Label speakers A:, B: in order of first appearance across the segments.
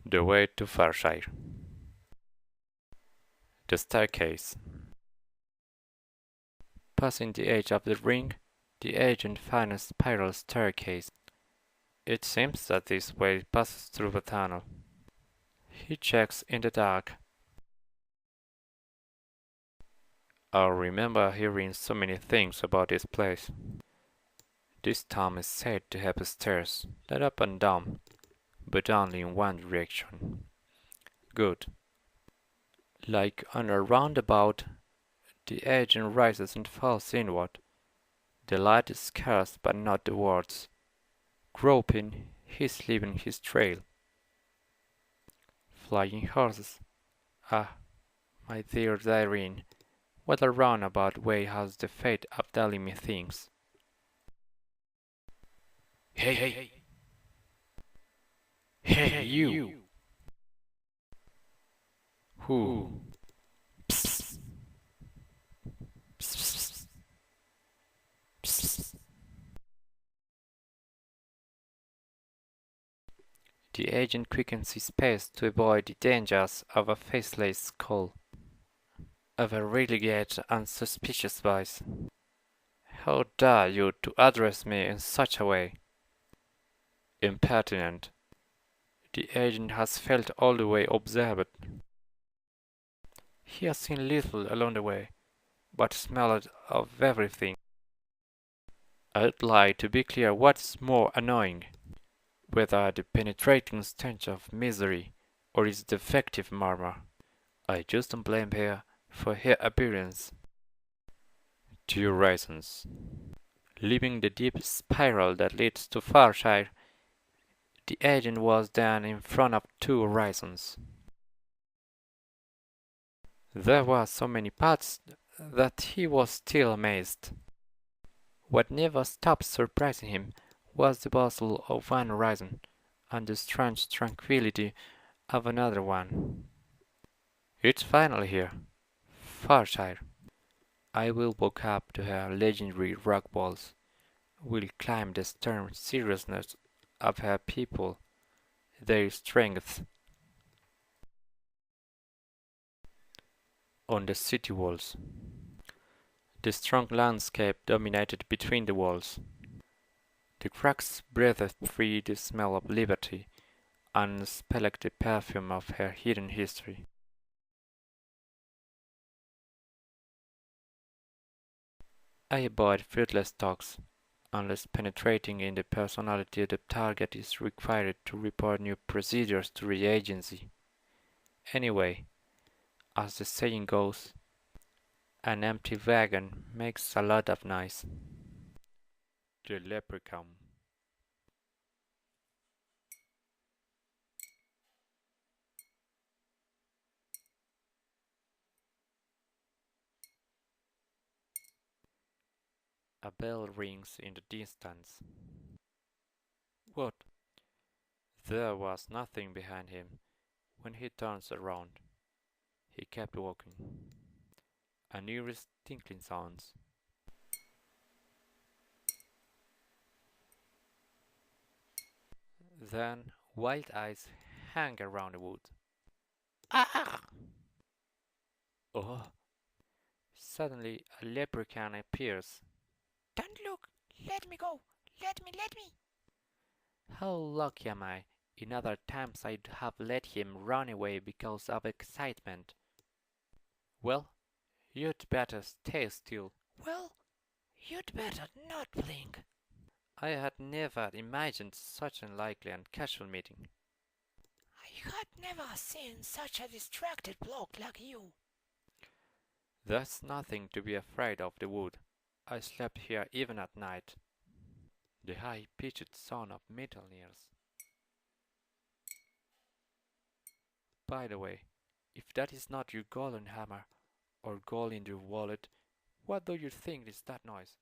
A: The way to Farshire. The staircase. Passing the edge of the ring, the agent finds a spiral staircase. It seems that this way passes through a tunnel. He checks in the dark. I remember hearing so many things about this place. This tomb is said to have stairs that up and down, but only in one direction. Good. Like on a roundabout, the agent rises and falls inward. The light is scarce but not the words. Groping, he's leaving his trail. Flying horses. Ah, my dear Irene, what a roundabout way has the fate of telling me things. Hey, you! Who? Psst. Psst. Psst. The agent quickens his pace to avoid the dangers of a faceless skull. Of a relegate and suspicious voice. How dare you to address me in such a way? Impertinent. The agent has felt all the way observed. He has seen little along the way, but smelled of everything. I'd like to be clear what's more annoying, whether the penetrating stench of misery or its defective murmur. I just don't blame her for her appearance. 2 reasons. Leaving the deep spiral that leads to Farshire, the agent was then in front of 2 horizons. There were so many paths that he was still amazed. What never stopped surprising him was the bustle of one horizon and the strange tranquility of another one. It's finally here. Farshire. I will walk up to her legendary rock walls, will climb the stern seriousness of her people, their strength. On the city walls. The strong landscape dominated between the walls. The cracks breathed free the smell of liberty and spelled the perfume of her hidden history. I avoid fruitless talks, unless penetrating in the personality of the target is required to report new procedures to the agency. Anyway, as the saying goes, an empty wagon makes a lot of noise. The leprechaun. A bell rings in the distance. What? There was nothing behind him when he turns around. He kept walking. An eerie tinkling sounds. Then wild eyes hang around the wood. Ah! Oh! Suddenly a leprechaun appears.
B: Don't look! Let me go! Let me!
A: How lucky am I! In other times I'd have let him run away because of excitement. Well, you'd better stay still.
B: Well, you'd better not blink.
A: I had never imagined such an unlikely and casual meeting.
B: I had never seen such a distracted bloke like you.
A: There's nothing to be afraid of the wood. I slept here even at night. The high-pitched sound of metal nails. By the way, if that is not your golden hammer or gold in your wallet, what do you think is that noise?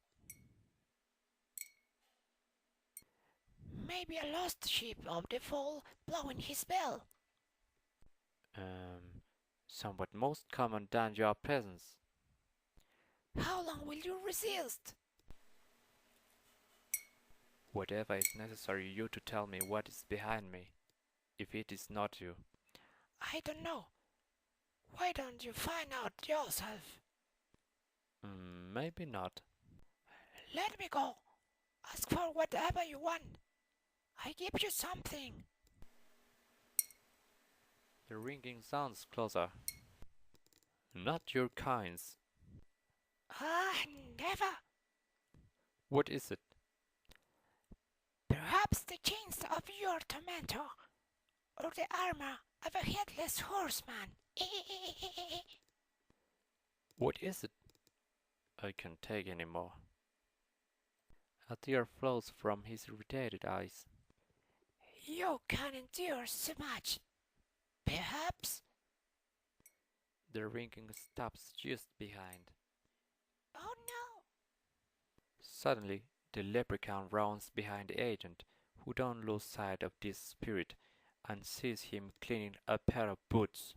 B: Maybe a lost sheep of the fall blowing his bell.
A: Somewhat most common than your presence.
B: How long will you resist?
A: Whatever is necessary you to tell me what is behind me. if it is not you?
B: I don't know. Why don't you find out yourself?
A: Maybe not.
B: Let me go. Ask for whatever you want. I give you something.
A: The ringing sounds closer. Not your kinds.
B: Ah, never.
A: What is it?
B: Perhaps the chains of your tormentor, or the armor of a headless horseman.
A: What is it? I can't take any more. A tear flows from his irritated eyes.
B: You can endure so much. Perhaps.
A: The ringing stops just behind.
B: Oh no!
A: Suddenly, the leprechaun rounds behind the agent, who don't lose sight of this spirit, and sees him cleaning a pair of boots.